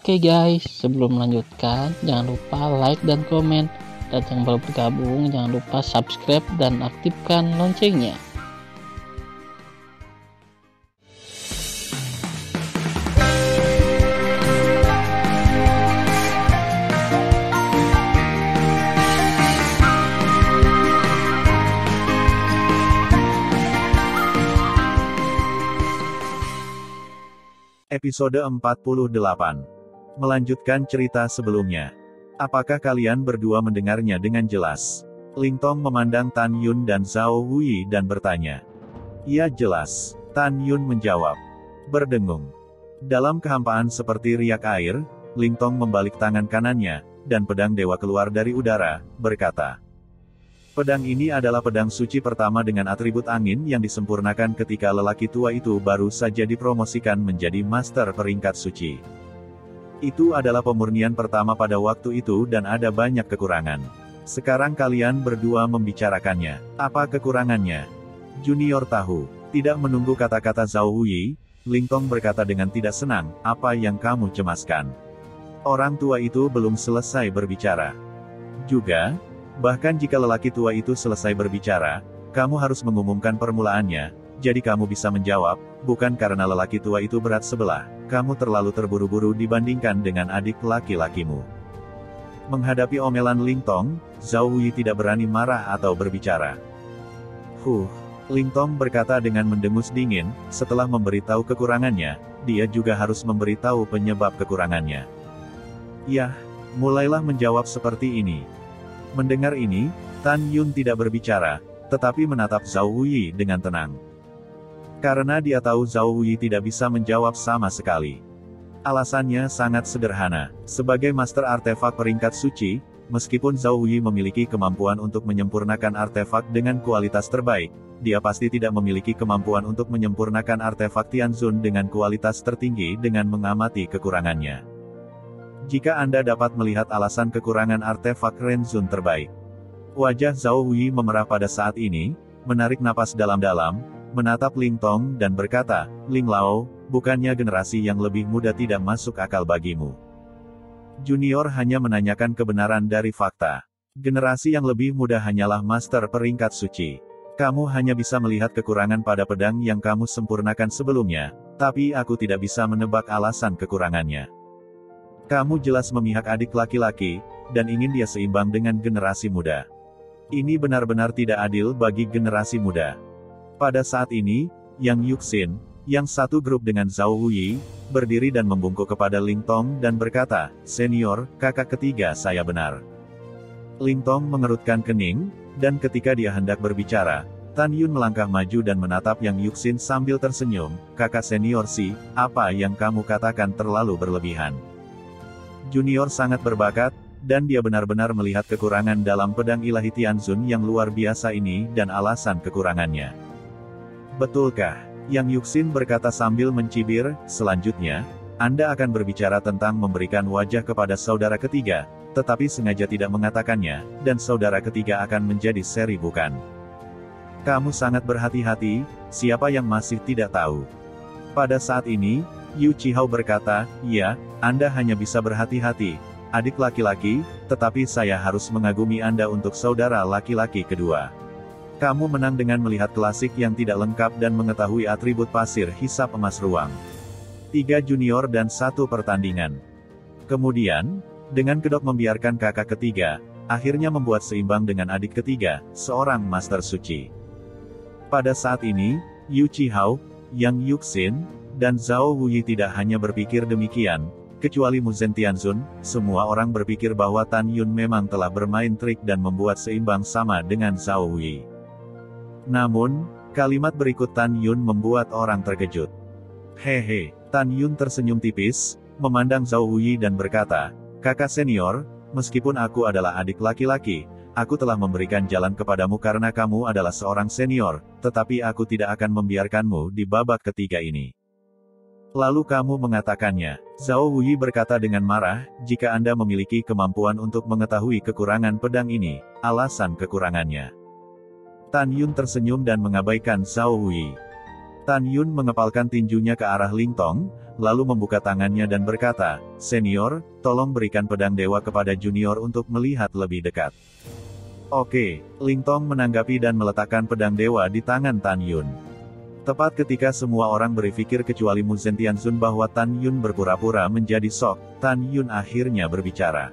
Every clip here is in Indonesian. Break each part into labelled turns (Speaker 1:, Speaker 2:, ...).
Speaker 1: Oke guys, sebelum melanjutkan, jangan lupa like dan komen. Dan yang baru bergabung, jangan lupa subscribe dan aktifkan loncengnya.
Speaker 2: Episode 48. Melanjutkan cerita sebelumnya. Apakah kalian berdua mendengarnya dengan jelas? Ling Tong memandang Tan Yun dan Zhao Wuyi dan bertanya. Ya jelas. Tan Yun menjawab. Berdengung. Dalam kehampaan seperti riak air, Ling Tong membalik tangan kanannya, dan pedang dewa keluar dari udara, berkata. Pedang ini adalah pedang suci pertama dengan atribut angin yang disempurnakan ketika lelaki tua itu baru saja dipromosikan menjadi master peringkat suci. Itu adalah pemurnian pertama pada waktu itu dan ada banyak kekurangan. Sekarang kalian berdua membicarakannya. Apa kekurangannya? Junior tahu. Tidak menunggu kata-kata Zhao Wuyi, Ling Tong berkata dengan tidak senang, apa yang kamu cemaskan? Orang tua itu belum selesai berbicara. Juga, bahkan jika lelaki tua itu selesai berbicara, kamu harus mengumumkan permulaannya, jadi kamu bisa menjawab, bukan karena lelaki tua itu berat sebelah, kamu terlalu terburu-buru dibandingkan dengan adik laki-lakimu. Menghadapi omelan Ling Tong, Zhao Wuyi tidak berani marah atau berbicara. Ling Tong berkata dengan mendengus dingin, setelah memberitahu kekurangannya, dia juga harus memberitahu penyebab kekurangannya. Yah, mulailah menjawab seperti ini. Mendengar ini, Tan Yun tidak berbicara, tetapi menatap Zhao Wuyi dengan tenang. Karena dia tahu Zhao Wuyi tidak bisa menjawab sama sekali. Alasannya sangat sederhana. Sebagai master artefak peringkat suci, meskipun Zhao Wuyi memiliki kemampuan untuk menyempurnakan artefak dengan kualitas terbaik, dia pasti tidak memiliki kemampuan untuk menyempurnakan artefak Tianzun dengan kualitas tertinggi dengan mengamati kekurangannya. Jika Anda dapat melihat alasan kekurangan artefak Renzun terbaik. Wajah Zhao Wuyi memerah pada saat ini, menarik napas dalam-dalam, menatap Ling Tong dan berkata, Ling Lao, bukannya generasi yang lebih muda tidak masuk akal bagimu? Junior hanya menanyakan kebenaran dari fakta. Generasi yang lebih muda hanyalah master peringkat suci. Kamu hanya bisa melihat kekurangan pada pedang yang kamu sempurnakan sebelumnya, tapi aku tidak bisa menebak alasan kekurangannya. Kamu jelas memihak adik laki-laki, dan ingin dia seimbang dengan generasi muda. Ini benar-benar tidak adil bagi generasi muda. Pada saat ini, Yang Yuxin, yang satu grup dengan Zhao Wuyi, berdiri dan membungkuk kepada Ling Tong dan berkata, Senior, kakak ketiga saya benar. Ling Tong mengerutkan kening, dan ketika dia hendak berbicara, Tan Yun melangkah maju dan menatap Yang Yuxin sambil tersenyum, kakak senior sih, apa yang kamu katakan terlalu berlebihan. Junior sangat berbakat, dan dia benar-benar melihat kekurangan dalam pedang ilahi Tianzun yang luar biasa ini dan alasan kekurangannya. Betulkah? Yang Yuxin berkata sambil mencibir, selanjutnya, Anda akan berbicara tentang memberikan wajah kepada saudara ketiga, tetapi sengaja tidak mengatakannya, dan saudara ketiga akan menjadi seri bukan? Kamu sangat berhati-hati, siapa yang masih tidak tahu? Pada saat ini, Yu Chihao berkata, ya, Anda hanya bisa berhati-hati, adik laki-laki, tetapi saya harus mengagumi Anda untuk saudara laki-laki kedua. Kamu menang dengan melihat klasik yang tidak lengkap dan mengetahui atribut pasir hisap emas ruang. 3 junior dan 1 pertandingan. Kemudian, dengan kedok membiarkan kakak ketiga, akhirnya membuat seimbang dengan adik ketiga, seorang master suci. Pada saat ini, Yu Chihao, Yang Yuxin, dan Zhao Wuyi tidak hanya berpikir demikian, kecuali Mu Zhen Tianzun, semua orang berpikir bahwa Tan Yun memang telah bermain trik dan membuat seimbang sama dengan Zhao Wuyi. Namun, kalimat berikut Tan Yun membuat orang terkejut. Hehe, Tan Yun tersenyum tipis, memandang Zhao Wuyi dan berkata, kakak senior, meskipun aku adalah adik laki-laki, aku telah memberikan jalan kepadamu karena kamu adalah seorang senior, tetapi aku tidak akan membiarkanmu di babak ketiga ini. Lalu kamu mengatakannya. Zhao Wuyi berkata dengan marah, jika Anda memiliki kemampuan untuk mengetahui kekurangan pedang ini, alasan kekurangannya. Tan Yun tersenyum dan mengabaikan Zhao Wuyi. Tan Yun mengepalkan tinjunya ke arah Ling Tong, lalu membuka tangannya dan berkata, "Senior, tolong berikan pedang dewa kepada junior untuk melihat lebih dekat." "Oke," Ling Tong menanggapi dan meletakkan pedang dewa di tangan Tan Yun. Tepat ketika semua orang berpikir kecuali Mu Zentianzun bahwa Tan Yun berpura-pura menjadi shock, Tan Yun akhirnya berbicara.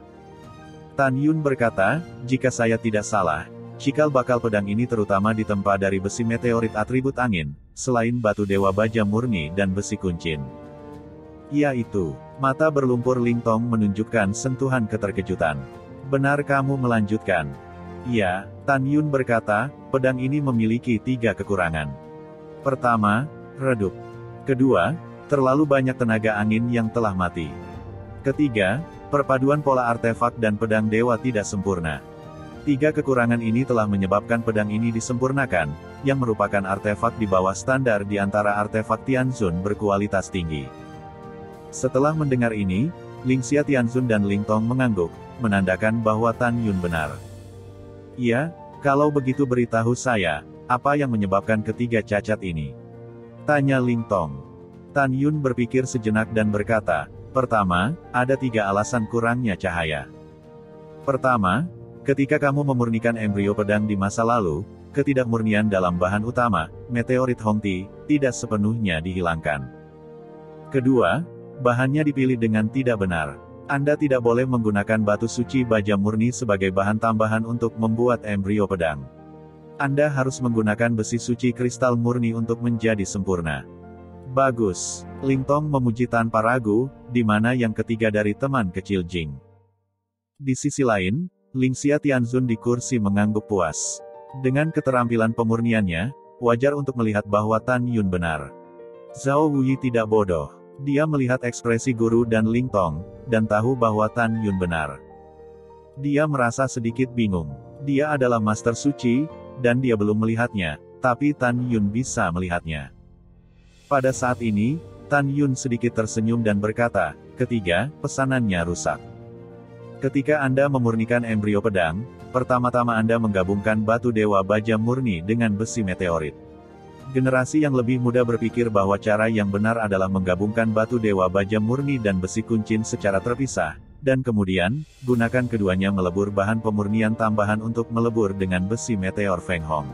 Speaker 2: Tan Yun berkata, "Jika saya tidak salah, cikal bakal pedang ini terutama ditempa dari besi meteorit atribut angin, selain batu dewa baja murni dan besi kuncin." "Yaitu." Mata berlumpur Ling Tong menunjukkan sentuhan keterkejutan. "Benar kamu melanjutkan?" "Ya," Tan Yun berkata, "pedang ini memiliki 3 kekurangan. Pertama, redup. Kedua, terlalu banyak tenaga angin yang telah mati. Ketiga, perpaduan pola artefak dan pedang dewa tidak sempurna. 3 kekurangan ini telah menyebabkan pedang ini disempurnakan, yang merupakan artefak di bawah standar di antara artefak Tianzun berkualitas tinggi." Setelah mendengar ini, Lingxia Tianzun dan Ling Tong mengangguk, menandakan bahwa Tan Yun benar. "Iya, kalau begitu beritahu saya, apa yang menyebabkan ketiga cacat ini?" tanya Ling Tong. Tan Yun berpikir sejenak dan berkata, "Pertama, ada 3 alasan kurangnya cahaya. Pertama, ketika kamu memurnikan embrio pedang di masa lalu, ketidakmurnian dalam bahan utama, meteorit Hongti, tidak sepenuhnya dihilangkan. Kedua, bahannya dipilih dengan tidak benar. Anda tidak boleh menggunakan batu suci baja murni sebagai bahan tambahan untuk membuat embrio pedang. Anda harus menggunakan besi suci kristal murni untuk menjadi sempurna." "Bagus," Ling Tong memuji tanpa ragu, di mana yang ketiga dari teman kecil Jing. Di sisi lain, Lingxia Tianzun di kursi mengangguk puas. Dengan keterampilan pemurniannya, wajar untuk melihat bahwa Tan Yun benar. Zhao Wuyi tidak bodoh. Dia melihat ekspresi guru dan Ling Tong, dan tahu bahwa Tan Yun benar. Dia merasa sedikit bingung. Dia adalah master suci, dan dia belum melihatnya, tapi Tan Yun bisa melihatnya. Pada saat ini, Tan Yun sedikit tersenyum dan berkata, "Ketiga, pesanannya rusak. Ketika Anda memurnikan embrio pedang, pertama-tama Anda menggabungkan batu dewa baja murni dengan besi meteorit. Generasi yang lebih muda berpikir bahwa cara yang benar adalah menggabungkan batu dewa baja murni dan besi kuncin secara terpisah, dan kemudian, gunakan keduanya melebur bahan pemurnian tambahan untuk melebur dengan besi meteor Feng Hong."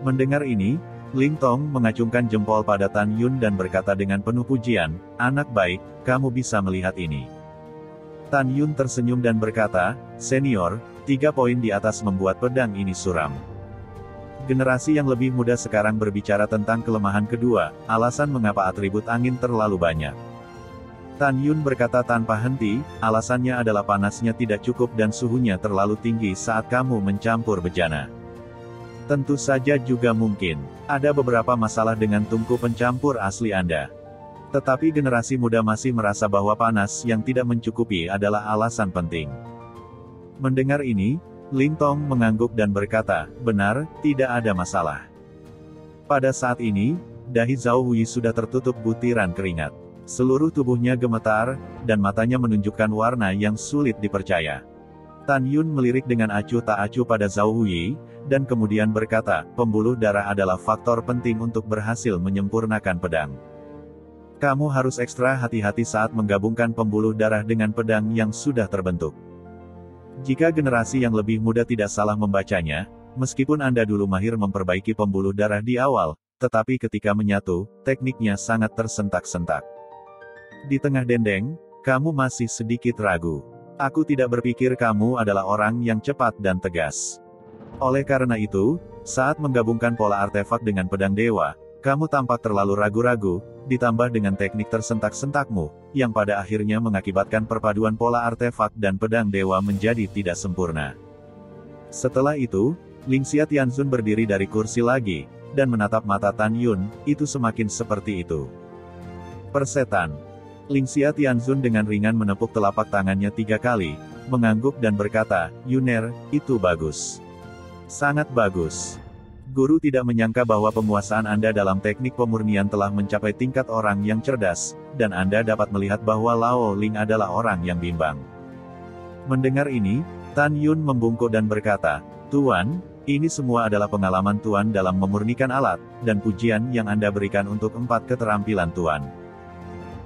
Speaker 2: Mendengar ini, Ling Tong mengacungkan jempol pada Tan Yun dan berkata dengan penuh pujian, "Anak baik, kamu bisa melihat ini." Tan Yun tersenyum dan berkata, "Senior, 3 poin di atas membuat pedang ini suram." Generasi yang lebih muda sekarang berbicara tentang kelemahan kedua, alasan mengapa atribut angin terlalu banyak. Tan Yun berkata tanpa henti, "Alasannya adalah panasnya tidak cukup dan suhunya terlalu tinggi saat kamu mencampur bejana. Tentu saja juga mungkin ada beberapa masalah dengan tungku pencampur asli Anda. Tetapi generasi muda masih merasa bahwa panas yang tidak mencukupi adalah alasan penting." Mendengar ini, Ling Tong mengangguk dan berkata, "Benar, tidak ada masalah." Pada saat ini, dahi Zhao Wuyi sudah tertutup butiran keringat. Seluruh tubuhnya gemetar, dan matanya menunjukkan warna yang sulit dipercaya. Tan Yun melirik dengan acuh tak acuh pada Zhao Wuyi, dan kemudian berkata, "Pembuluh darah adalah faktor penting untuk berhasil menyempurnakan pedang. Kamu harus ekstra hati-hati saat menggabungkan pembuluh darah dengan pedang yang sudah terbentuk. Jika generasi yang lebih muda tidak salah membacanya, meskipun Anda dulu mahir memperbaiki pembuluh darah di awal, tetapi ketika menyatu, tekniknya sangat tersentak-sentak. Di tengah dendeng, kamu masih sedikit ragu. Aku tidak berpikir kamu adalah orang yang cepat dan tegas. Oleh karena itu, saat menggabungkan pola artefak dengan pedang dewa, kamu tampak terlalu ragu-ragu, ditambah dengan teknik tersentak-sentakmu, yang pada akhirnya mengakibatkan perpaduan pola artefak dan pedang dewa menjadi tidak sempurna." Setelah itu, Lingxia Tianzun berdiri dari kursi lagi, dan menatap mata Tan Yun, "Itu semakin seperti itu." "Persetan." Lingxia Tianzun dengan ringan menepuk telapak tangannya 3 kali, mengangguk dan berkata, "Yuner, itu bagus. Sangat bagus. Guru tidak menyangka bahwa penguasaan Anda dalam teknik pemurnian telah mencapai tingkat orang yang cerdas, dan Anda dapat melihat bahwa Lao Ling adalah orang yang bimbang." Mendengar ini, Tan Yun membungkuk dan berkata, "Tuan, ini semua adalah pengalaman Tuan dalam memurnikan alat, dan pujian yang Anda berikan untuk 4 keterampilan Tuan.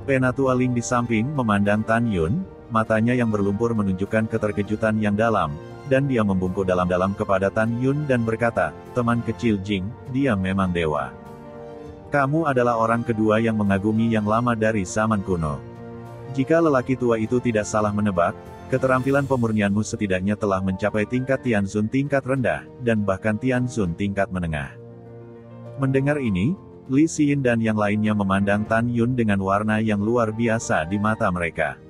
Speaker 2: Penatua Ling di samping memandang Tan Yun, matanya yang berlumpur menunjukkan keterkejutan yang dalam, dan dia membungkuk dalam-dalam kepada Tan Yun dan berkata, "Teman kecil Jing, dia memang dewa. Kamu adalah orang kedua yang mengagumi yang lama dari zaman kuno. Jika lelaki tua itu tidak salah menebak, keterampilan pemurnianmu setidaknya telah mencapai tingkat Tianzun tingkat rendah, dan bahkan Tianzun tingkat menengah." Mendengar ini, Li Xin dan yang lainnya memandang Tan Yun dengan warna yang luar biasa di mata mereka.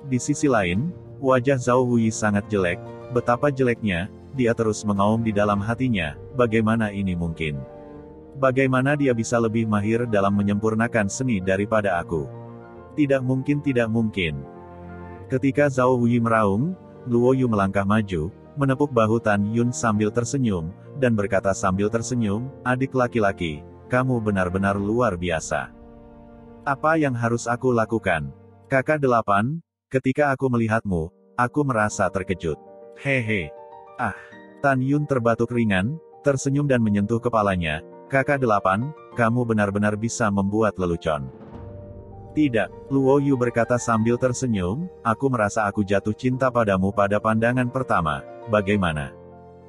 Speaker 2: Di sisi lain, wajah Zhao Hui sangat jelek, betapa jeleknya, dia terus mengaum di dalam hatinya, bagaimana ini mungkin? Bagaimana dia bisa lebih mahir dalam menyempurnakan seni daripada aku? Tidak mungkin, tidak mungkin. Ketika Zhao Hui meraung, Luo Yu melangkah maju, menepuk bahu Tan Yun sambil tersenyum, dan berkata sambil tersenyum, "Adik laki-laki, kamu benar-benar luar biasa. Apa yang harus aku lakukan?" "Kakak 8, ketika aku melihatmu, aku merasa terkejut." "Hehe. Ah." Tan Yun terbatuk ringan, tersenyum dan menyentuh kepalanya. "Kakak 8, kamu benar-benar bisa membuat lelucon." "Tidak," Luo Yu berkata sambil tersenyum, "aku merasa aku jatuh cinta padamu pada pandangan pertama, bagaimana?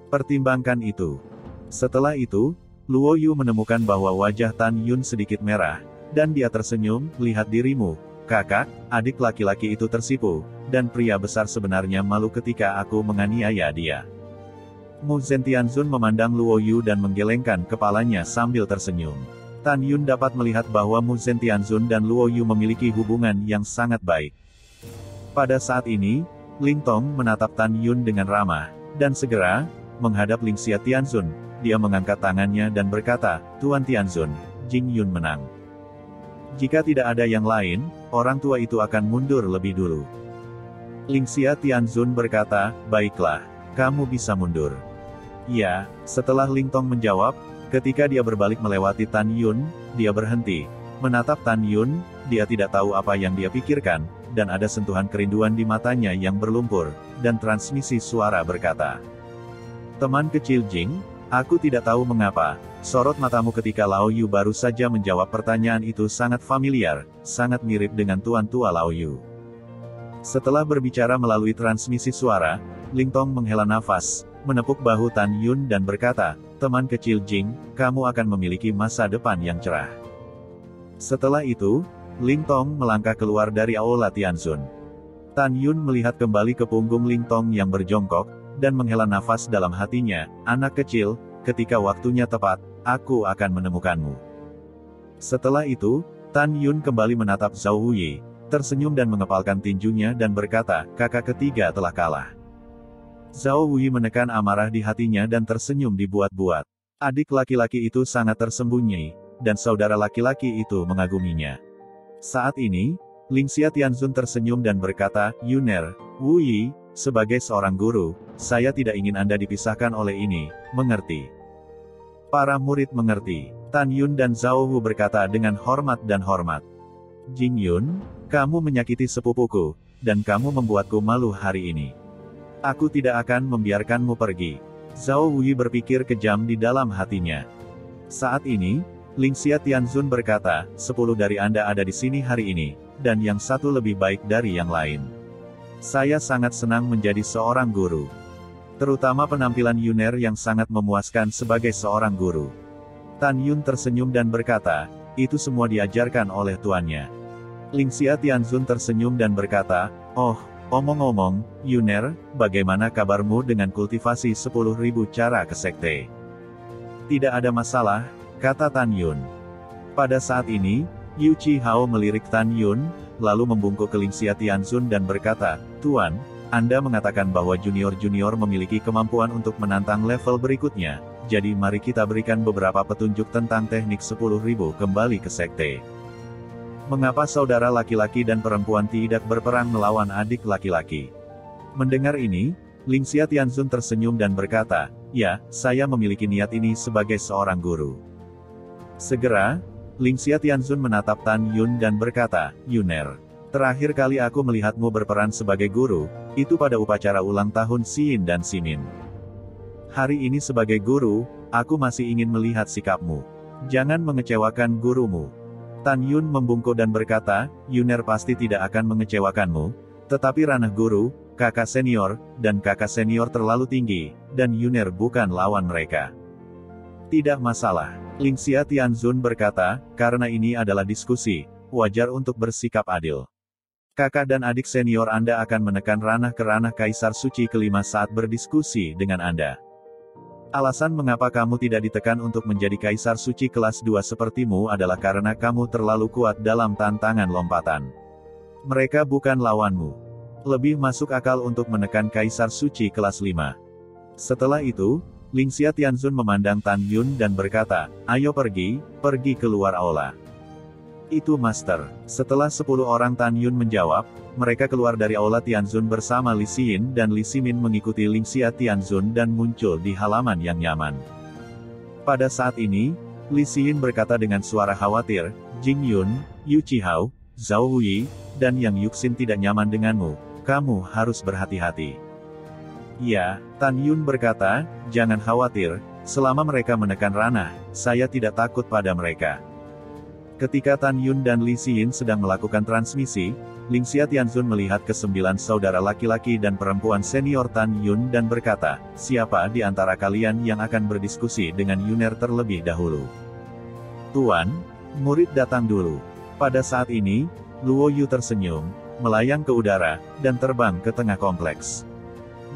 Speaker 2: Pertimbangkan itu." Setelah itu, Luo Yu menemukan bahwa wajah Tan Yun sedikit merah, dan dia tersenyum, "Lihat dirimu, kakak." Adik laki-laki itu tersipu, dan pria besar sebenarnya malu ketika aku menganiaya dia. Mu Zentianzun memandang Luo Yu dan menggelengkan kepalanya sambil tersenyum. Tan Yun dapat melihat bahwa Mu Zentianzun dan Luo Yu memiliki hubungan yang sangat baik. Pada saat ini, Ling Tong menatap Tan Yun dengan ramah, dan segera menghadap Ling Xia Tianzun. Dia mengangkat tangannya dan berkata, "Tuan Tianzun, Jing Yun menang." Jika tidak ada yang lain, orang tua itu akan mundur lebih dulu. Ling Xia Tianzun berkata, "Baiklah, kamu bisa mundur." "Ya." Setelah Ling Tong menjawab, ketika dia berbalik melewati Tan Yun, dia berhenti. Menatap Tan Yun, dia tidak tahu apa yang dia pikirkan, dan ada sentuhan kerinduan di matanya yang berlumpur, dan transmisi suara berkata, "Teman kecil Jing, aku tidak tahu mengapa, sorot matamu ketika Lao Yu baru saja menjawab pertanyaan itu sangat familiar, sangat mirip dengan tuan tua Lao Yu." Setelah berbicara melalui transmisi suara, Ling Tong menghela nafas, menepuk bahu Tan Yun dan berkata, "Teman kecil Jing, kamu akan memiliki masa depan yang cerah." Setelah itu, Ling Tong melangkah keluar dari Aula Tianzun. Tan Yun melihat kembali ke punggung Ling Tong yang berjongkok, dan menghela nafas dalam hatinya, "Anak kecil, ketika waktunya tepat, aku akan menemukanmu." Setelah itu, Tan Yun kembali menatap Zhao Hui, tersenyum dan mengepalkan tinjunya dan berkata, "Kakak ketiga telah kalah." Zhao Hui menekan amarah di hatinya dan tersenyum dibuat-buat. Adik laki-laki itu sangat tersembunyi, dan saudara laki-laki itu mengaguminya. Saat ini, Ling Xia Tianzun tersenyum dan berkata, "Yuner, Wu Yi, sebagai seorang guru, saya tidak ingin Anda dipisahkan oleh ini, mengerti?" Para murid mengerti. Tan Yun dan Zhao Hu berkata dengan hormat dan hormat. "Jing Yun, kamu menyakiti sepupuku, dan kamu membuatku malu hari ini. Aku tidak akan membiarkanmu pergi." Zhao Hui berpikir kejam di dalam hatinya. Saat ini, Ling Xia Tianzun berkata, 10 dari Anda ada di sini hari ini, dan yang satu lebih baik dari yang lain. Saya sangat senang menjadi seorang guru. Terutama penampilan Yuner yang sangat memuaskan sebagai seorang guru. Tan Yun tersenyum dan berkata, "Itu semua diajarkan oleh tuannya." Ling Xia Tianzun tersenyum dan berkata, "Oh, omong-omong, Yuner, bagaimana kabarmu dengan kultivasi 10.000 cara ke sekte?" "Tidak ada masalah," kata Tan Yun. Pada saat ini, Yu Chi Hao melirik Tan Yun, lalu membungkuk ke Ling Xia Tianzun dan berkata, "Tuan, Anda mengatakan bahwa junior-junior memiliki kemampuan untuk menantang level berikutnya, jadi mari kita berikan beberapa petunjuk tentang teknik 10.000 kembali ke sekte. Mengapa saudara laki-laki dan perempuan tidak berperang melawan adik laki-laki?" Mendengar ini, Ling Xia Tianzun tersenyum dan berkata, "Ya, saya memiliki niat ini sebagai seorang guru." Segera, Ling Xia Tianzun menatap Tan Yun dan berkata, "Yuner, terakhir kali aku melihatmu berperan sebagai guru, itu pada upacara ulang tahun Xin dan Simin. Hari ini sebagai guru, aku masih ingin melihat sikapmu. Jangan mengecewakan gurumu." Tan Yun membungkuk dan berkata, Yuner pasti tidak akan mengecewakanmu, tetapi ranah guru, kakak senior, dan kakak senior terlalu tinggi, dan Yuner bukan lawan mereka. Tidak masalah. Lingxia Tianzun berkata, karena ini adalah diskusi, wajar untuk bersikap adil. Kakak dan adik senior Anda akan menekan ranah ke ranah Kaisar Suci kelima saat berdiskusi dengan Anda. Alasan mengapa kamu tidak ditekan untuk menjadi Kaisar Suci kelas 2 sepertimu adalah karena kamu terlalu kuat dalam tantangan lompatan. Mereka bukan lawanmu. Lebih masuk akal untuk menekan Kaisar Suci kelas 5. Setelah itu, Lingxia Tianzun memandang Tan Yun dan berkata, ayo pergi keluar aula. Itu Master. Setelah 10 orang Tan Yun menjawab, mereka keluar dari aula Tianzun bersama Li Xin dan Li Ximin mengikuti Lingxia Tianzun dan muncul di halaman yang nyaman. Pada saat ini, Li Xin berkata dengan suara khawatir, Jing Yun, Yu Qihao, Zhao Wuyi, dan Yang Yuxin tidak nyaman denganmu, kamu harus berhati-hati. Ya, Tan Yun berkata, jangan khawatir, selama mereka menekan ranah, saya tidak takut pada mereka. Ketika Tan Yun dan Li Xin sedang melakukan transmisi, Lingxia Tianzun melihat ke-9 saudara laki-laki dan perempuan senior Tan Yun dan berkata, siapa di antara kalian yang akan berdiskusi dengan Yuner terlebih dahulu? Tuan, murid datang dulu. Pada saat ini, Luo Yu tersenyum, melayang ke udara, dan terbang ke tengah kompleks.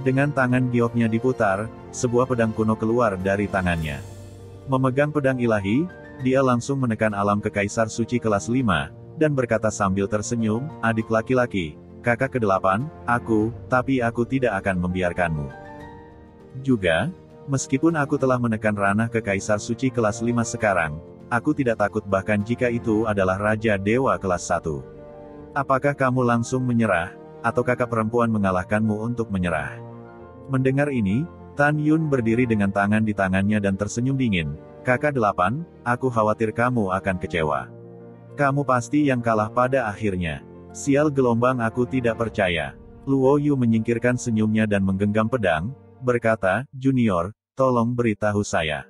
Speaker 2: Dengan tangan gioknya diputar, sebuah pedang kuno keluar dari tangannya. Memegang pedang ilahi, dia langsung menekan alam ke Kaisar Suci kelas 5, dan berkata sambil tersenyum, adik laki-laki, kakak ke-8, tapi aku tidak akan membiarkanmu. Juga, meskipun aku telah menekan ranah ke Kaisar Suci kelas 5 sekarang, aku tidak takut bahkan jika itu adalah Raja Dewa kelas 1. Apakah kamu langsung menyerah, atau kakak perempuan mengalahkanmu untuk menyerah? Mendengar ini, Tan Yun berdiri dengan tangan di tangannya dan tersenyum dingin. Kakak 8, aku khawatir kamu akan kecewa. Kamu pasti yang kalah pada akhirnya. Sial gelombang aku tidak percaya. Luo Yu menyingkirkan senyumnya dan menggenggam pedang, berkata, Junior, tolong beritahu saya.